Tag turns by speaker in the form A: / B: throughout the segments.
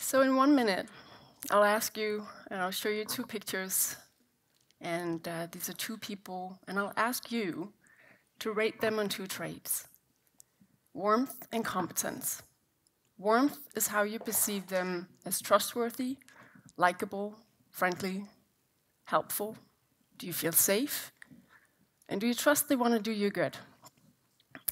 A: So in 1 minute, I'll ask you, and I'll show you 2 pictures, and these are 2 people, and I'll ask you to rate them on 2 traits: warmth and competence. Warmth is how you perceive them as trustworthy, likable, friendly, helpful. Do you feel safe? And do you trust they want to do you good?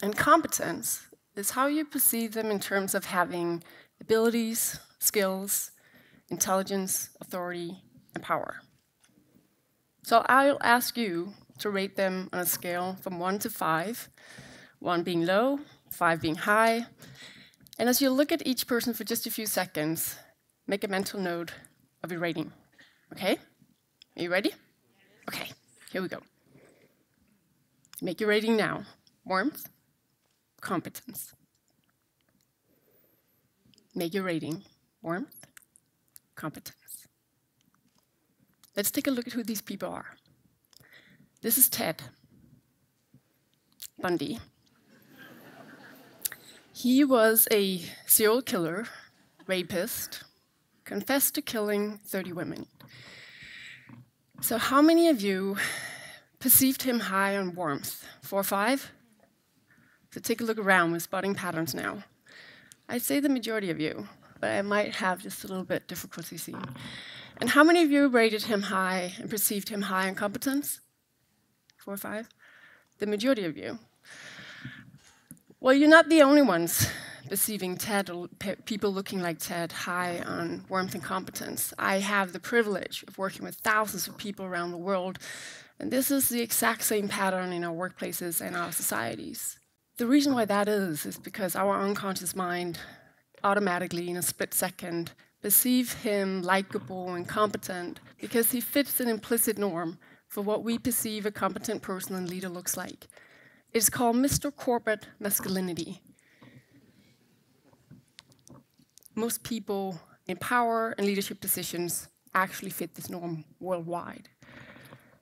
A: And competence is how you perceive them in terms of having abilities, skills, intelligence, authority, and power. So I'll ask you to rate them on a scale from 1 to 5, 1 being low, 5 being high. And as you look at each person for just a few seconds, make a mental note of your rating. Okay? Are you ready? Okay, here we go. Make your rating now. Warmth, competence. Make your rating. Warmth, competence. Let's take a look at who these people are. This is Ted Bundy. He was a serial killer, rapist, confessed to killing 30 women. So how many of you perceived him high on warmth? 4 or 5? So take a look around. We're spotting patterns now. I'd say the majority of you, but I might have just a little bit difficulty seeing. And how many of you rated him high and perceived him high in competence? 4 or 5? The majority of you. Well, you're not the only ones perceiving Ted or people looking like Ted high on warmth and competence. I have the privilege of working with thousands of people around the world, and this is the exact same pattern in our workplaces and our societies. The reason why that is because our unconscious mind automatically, in a split second, perceive him likable and competent because he fits an implicit norm for what we perceive a competent person and leader looks like. It's called Mr. Corporate masculinity. Most people in power and leadership positions actually fit this norm worldwide.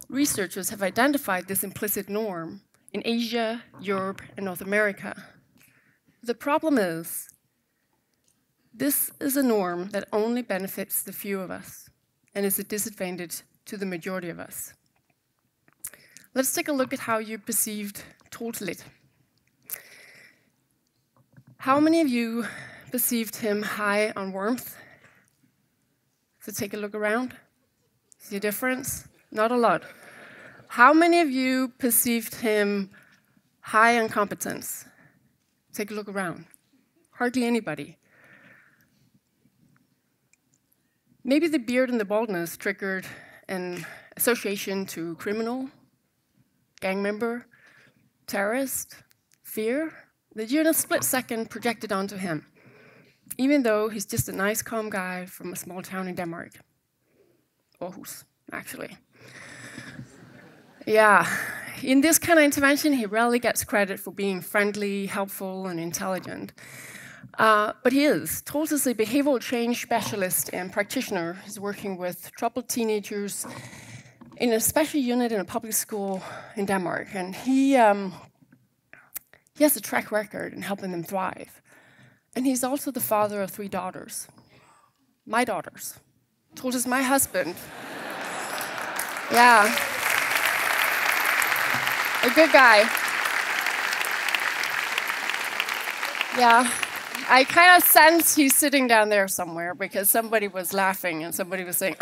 A: Researchers have identified this implicit norm in Asia, Europe, and North America. The problem is, this is a norm that only benefits the few of us and is a disadvantage to the majority of us. Let's take a look at how you perceived totally. How many of you perceived him high on warmth? So take a look around. See a difference? Not a lot. How many of you perceived him high on competence? Take a look around. Hardly anybody. Maybe the beard and the baldness triggered an association to criminal, gang member, terrorist, fear, that you in a split second projected onto him, even though he's just a nice, calm guy from a small town in Denmark. Aarhus, actually. Yeah, in this kind of intervention, he rarely gets credit for being friendly, helpful, and intelligent. But he is. Troels is a behavioral change specialist and practitioner. He's working with troubled teenagers in a special unit in a public school in Denmark. And he has a track record in helping them thrive. And he's also the father of 3 daughters. My daughters. Troels is my husband. Yeah. A good guy. Yeah. I kind of sense he's sitting down there somewhere because somebody was laughing and somebody was saying,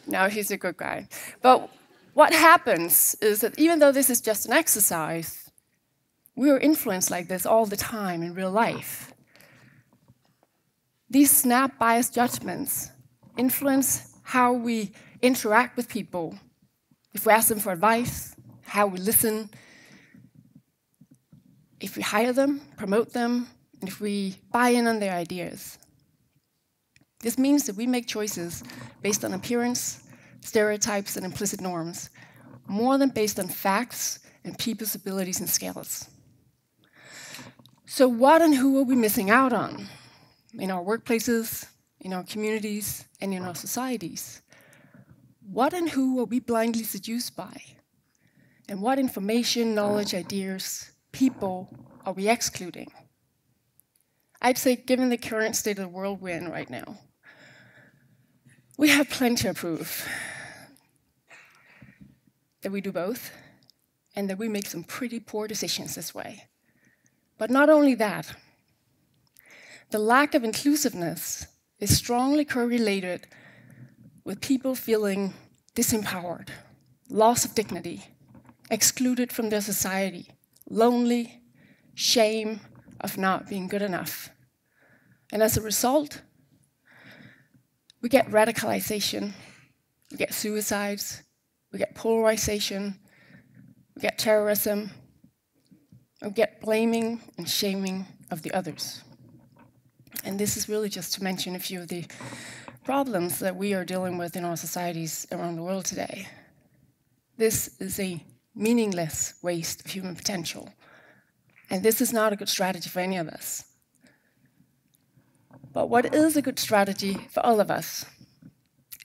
A: no, he's a good guy. But what happens is that even though this is just an exercise, we are influenced like this all the time in real life. These snap bias judgments influence how we interact with people. If we ask them for advice, how we listen, if we hire them, promote them, and if we buy in on their ideas. This means that we make choices based on appearance, stereotypes, and implicit norms, more than based on facts and people's abilities and skills. So what and who are we missing out on in our workplaces, in our communities, and in our societies? What and who are we blindly seduced by? And what information, knowledge, ideas, people are we excluding? I'd say, given the current state of the world we're in right now, we have plenty of proof that we do both, and that we make some pretty poor decisions this way. But not only that, the lack of inclusiveness is strongly correlated with people feeling disempowered, loss of dignity, excluded from their society, lonely, shame of not being good enough. And as a result, we get radicalization, we get suicides, we get polarization, we get terrorism, and we get blaming and shaming of the others. And this is really just to mention a few of the problems that we are dealing with in our societies around the world today. This is a meaningless waste of human potential. And this is not a good strategy for any of us. But what is a good strategy for all of us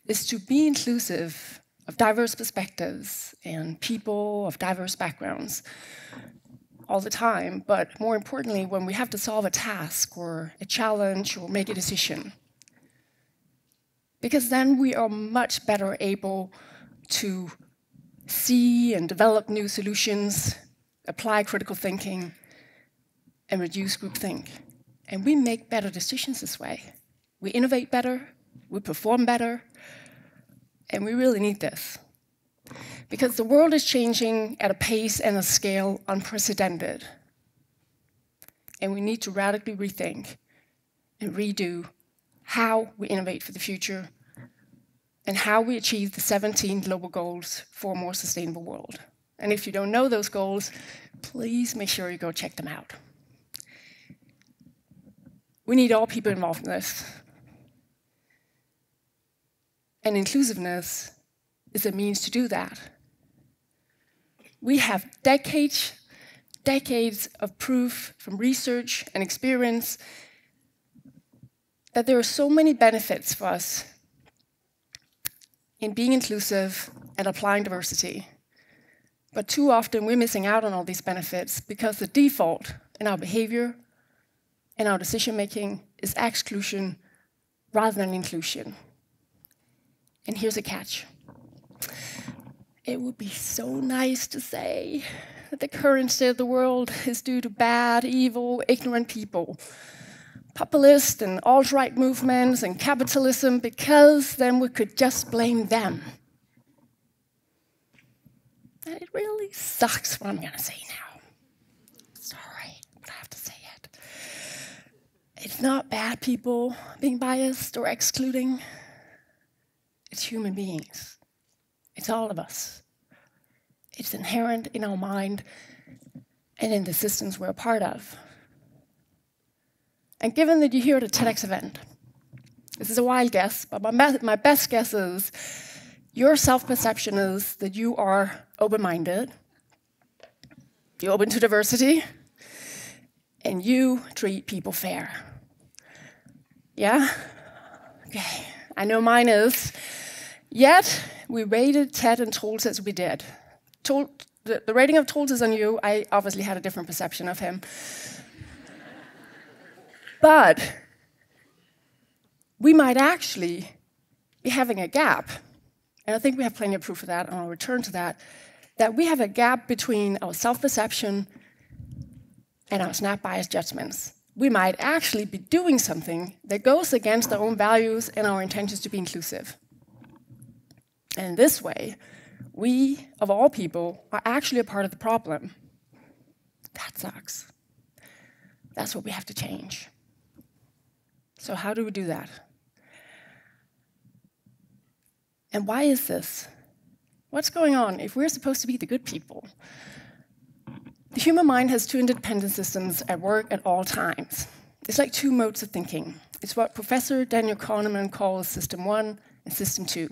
A: is to be inclusive of diverse perspectives and people of diverse backgrounds all the time, but more importantly, when we have to solve a task or a challenge or make a decision. Because then we are much better able to see and develop new solutions, apply critical thinking, and reduce groupthink. And we make better decisions this way. We innovate better, we perform better, and we really need this. Because the world is changing at a pace and a scale unprecedented. And we need to radically rethink and redo how we innovate for the future and how we achieve the 17 global goals for a more sustainable world. And if you don't know those goals, please make sure you go check them out. We need all people involved in this. And inclusiveness is a means to do that. We have decades of proof from research and experience that there are so many benefits for us in being inclusive and applying diversity. But too often we're missing out on all these benefits because the default in our behavior and our decision-making is exclusion rather than inclusion. And here's a catch. It would be so nice to say that the current state of the world is due to bad, evil, ignorant people, populist and alt-right movements and capitalism, because then we could just blame them. And it really sucks what I'm going to say now. Sorry, but I have to say it. It's not bad people being biased or excluding. It's human beings. It's all of us. It's inherent in our mind and in the systems we're a part of. And given that you're here at a TEDx event, this is a wild guess, but my best guess is your self-perception is that you are open-minded, you're open to diversity, and you treat people fair. Yeah? Okay, I know mine is. Yet, we rated Ted and told us we did. The rating of told us on you, I obviously had a different perception of him. But we might actually be having a gap, and I think we have plenty of proof of that, and I'll return to that, that we have a gap between our self-perception and our snap bias judgments. We might actually be doing something that goes against our own values and our intentions to be inclusive. And in this way, we, of all people, are actually a part of the problem. That sucks. That's what we have to change. So how do we do that? And why is this? What's going on if we're supposed to be the good people? The human mind has two independent systems at work at all times. It's like two modes of thinking. It's what Professor Daniel Kahneman calls System 1 and System 2.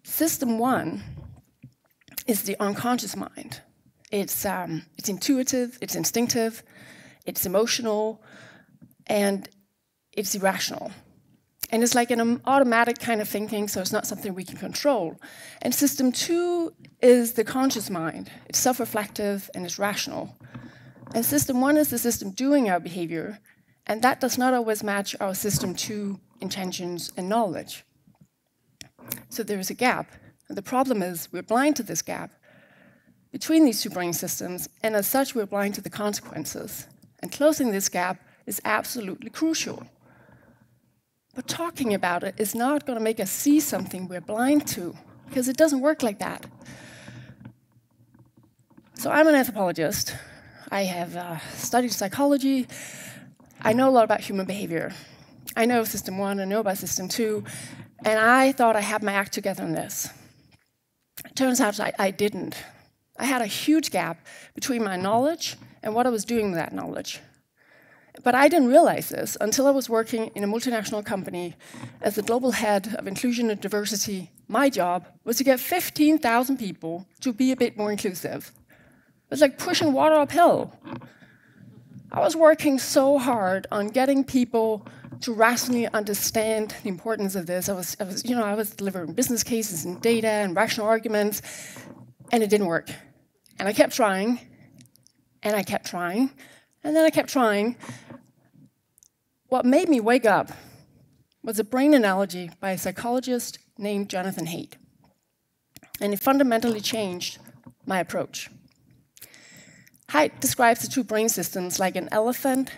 A: System 1 is the unconscious mind. It's intuitive, it's instinctive, it's emotional, and it's irrational. And it's like an automatic kind of thinking, so it's not something we can control. And System 2 is the conscious mind. It's self-reflective and it's rational. And system 1 is the system doing our behavior, and that does not always match our system 2 intentions and knowledge. So there is a gap. And the problem is we're blind to this gap between these two brain systems, and as such, we're blind to the consequences. And closing this gap is absolutely crucial. But talking about it is not going to make us see something we're blind to, because it doesn't work like that. So I'm an anthropologist. I have studied psychology. I know a lot about human behavior. I know system 1, I know about system 2, and I thought I had my act together on this. It turns out I didn't. I had a huge gap between my knowledge and what I was doing with that knowledge. But I didn't realize this until I was working in a multinational company as the global head of inclusion and diversity. My job was to get 15,000 people to be a bit more inclusive. It was like pushing water uphill. I was working so hard on getting people to rationally understand the importance of this. I was delivering business cases and data and rational arguments, and it didn't work. And I kept trying, and I kept trying, and then I kept trying. What made me wake up was a brain analogy by a psychologist named Jonathan Haidt. And it fundamentally changed my approach. Haidt describes the two brain systems like an elephant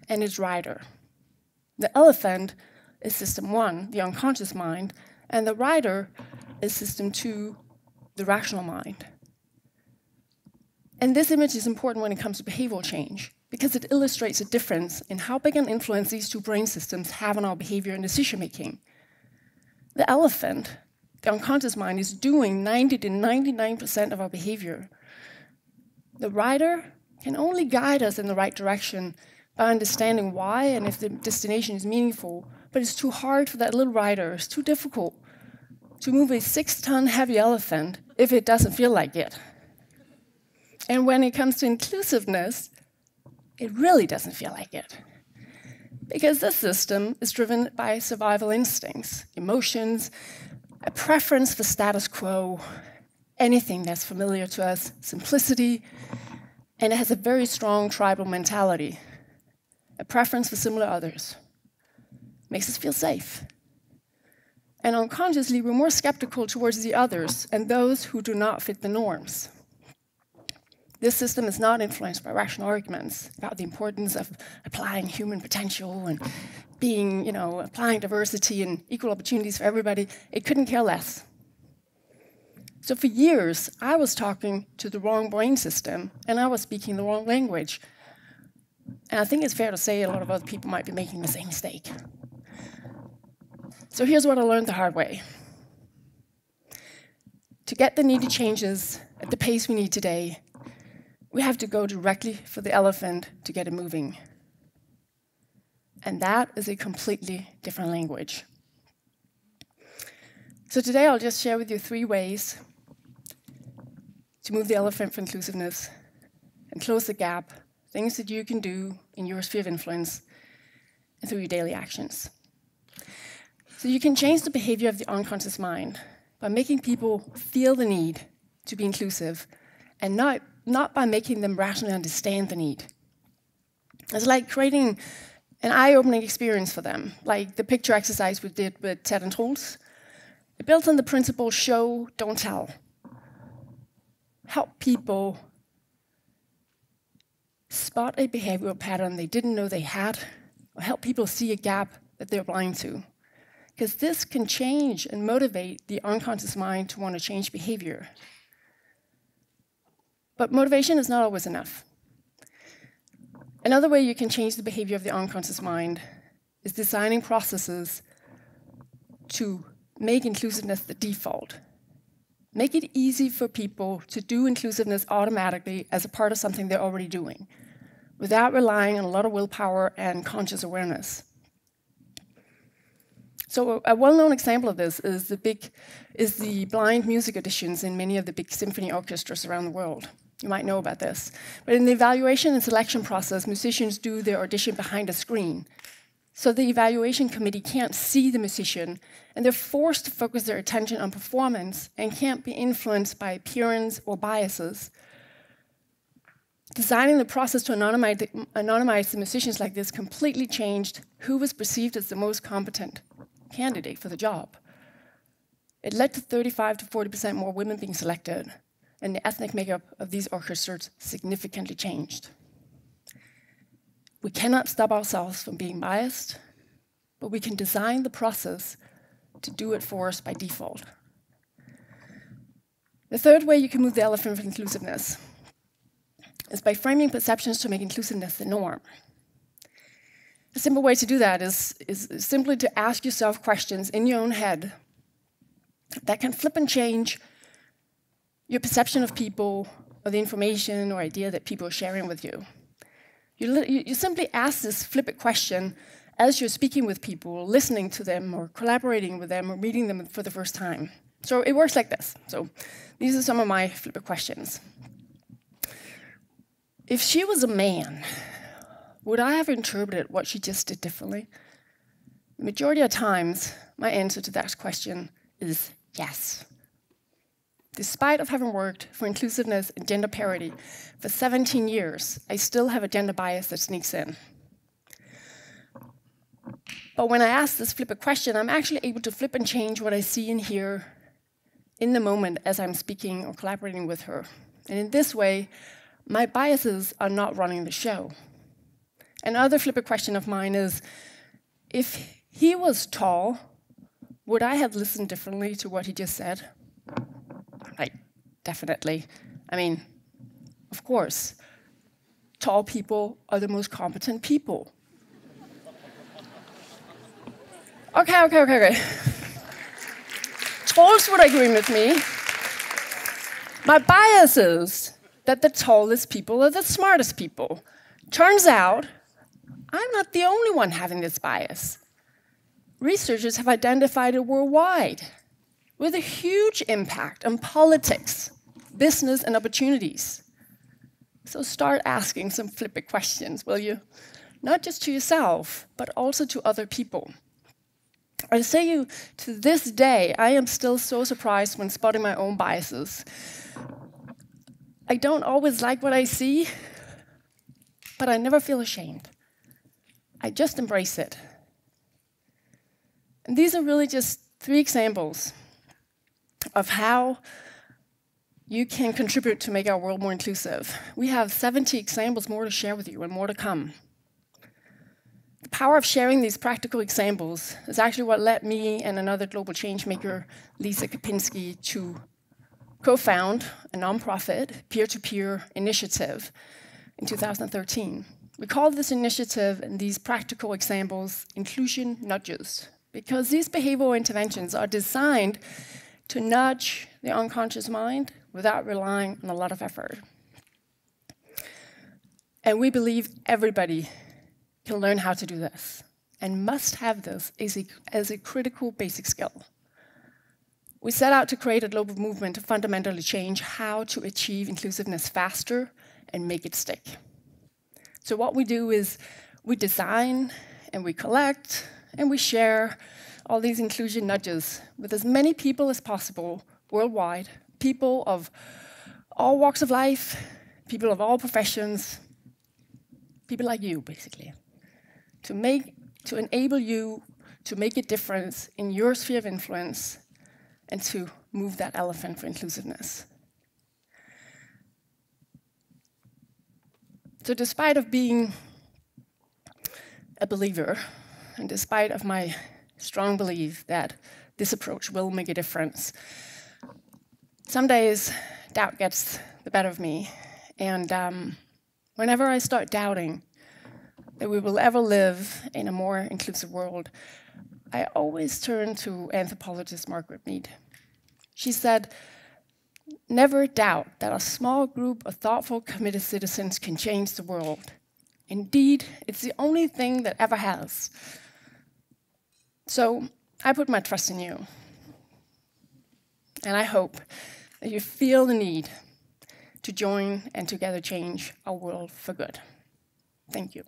A: and its rider. The elephant is system 1, the unconscious mind, and the rider is system 2, the rational mind. And this image is important when it comes to behavioral change, because it illustrates a difference in how big an influence these two brain systems have on our behavior and decision-making. The elephant, the unconscious mind, is doing 90 to 99% of our behavior. The rider can only guide us in the right direction by understanding why and if the destination is meaningful, but it's too hard for that little rider, it's too difficult to move a 6-ton heavy elephant if it doesn't feel like it. And when it comes to inclusiveness, it really doesn't feel like it. Because this system is driven by survival instincts, emotions, a preference for status quo, anything that's familiar to us, simplicity, and it has a very strong tribal mentality, a preference for similar others. Makes us feel safe. And unconsciously, we're more skeptical towards the others and those who do not fit the norms. This system is not influenced by rational arguments about the importance of applying human potential and being, applying diversity and equal opportunities for everybody. It couldn't care less. So for years, I was talking to the wrong brain system, and I was speaking the wrong language. And I think it's fair to say a lot of other people might be making the same mistake. So here's what I learned the hard way. To get the needed changes at the pace we need today, we have to go directly for the elephant to get it moving. And that is a completely different language. So today I'll just share with you 3 ways to move the elephant for inclusiveness and close the gap, things that you can do in your sphere of influence and through your daily actions. So you can change the behavior of the unconscious mind by making people feel the need to be inclusive and not by making them rationally understand the need. It's like creating an eye-opening experience for them, like the picture exercise we did with Ted and Troels. It builds on the principle show, don't tell. Help people spot a behavioral pattern they didn't know they had, or help people see a gap that they're blind to. Because this can change and motivate the unconscious mind to want to change behavior. But motivation is not always enough. Another way you can change the behavior of the unconscious mind is designing processes to make inclusiveness the default. Make it easy for people to do inclusiveness automatically as a part of something they're already doing, without relying on a lot of willpower and conscious awareness. So a well-known example of this is the blind music auditions in many of the big symphony orchestras around the world. You might know about this. But in the evaluation and selection process, musicians do their audition behind a screen. So the evaluation committee can't see the musician, and they're forced to focus their attention on performance and can't be influenced by appearance or biases. Designing the process to anonymize the musicians like this completely changed who was perceived as the most competent candidate for the job. It led to 35 to 40% more women being selected, and the ethnic makeup of these orchestras significantly changed. We cannot stop ourselves from being biased, but we can design the process to do it for us by default. The third way you can move the elephant for inclusiveness is by framing perceptions to make inclusiveness the norm. A simple way to do that is simply to ask yourself questions in your own head that can flip and change your perception of people or the information or idea that people are sharing with you. You simply ask this flippant question as you're speaking with people, listening to them, or collaborating with them, or meeting them for the first time. So it works like this. So these are some of my flippant questions. If she was a man, would I have interpreted what she just did differently? The majority of times, my answer to that question is yes. Despite of having worked for inclusiveness and gender parity for 17 years, I still have a gender bias that sneaks in. But when I ask this flippant question, I'm actually able to flip and change what I see and hear in the moment as I'm speaking or collaborating with her. And in this way, my biases are not running the show. Another flippant question of mine is, if he was tall, would I have listened differently to what he just said? Like, definitely. I mean, of course. Tall people are the most competent people. Okay. Trolls would agree with me. My bias is that the tallest people are the smartest people. Turns out, I'm not the only one having this bias. Researchers have identified it worldwide, with a huge impact on politics, business, and opportunities. So start asking some flippant questions, will you? Not just to yourself, but also to other people. I say to this day, I am still so surprised when spotting my own biases. I don't always like what I see, but I never feel ashamed. I just embrace it. And these are really just 3 examples of how you can contribute to make our world more inclusive. We have 70 examples more to share with you and more to come. The power of sharing these practical examples is actually what led me and another global change maker, Lisa Kapinski, to co-found a nonprofit peer-to-peer initiative in 2013. We call this initiative and these practical examples Inclusion Nudges, because these behavioral interventions are designed to nudge the unconscious mind without relying on a lot of effort. And we believe everybody can learn how to do this and must have this as a critical basic skill. We set out to create a global movement to fundamentally change how to achieve inclusiveness faster and make it stick. So what we do is we design and we collect and we share all these inclusion nudges with as many people as possible worldwide, people of all walks of life, people of all professions, people like you, basically, to enable you to make a difference in your sphere of influence and to move that elephant for inclusiveness. So despite of being a believer, and despite of my strong belief that this approach will make a difference, some days doubt gets the better of me. And whenever I start doubting that we will ever live in a more inclusive world, I always turn to anthropologist Margaret Mead. She said, "Never doubt that a small group of thoughtful, committed citizens can change the world. Indeed, it's the only thing that ever has." So I put my trust in you. And I hope that you feel the need to join and together change our world for good. Thank you.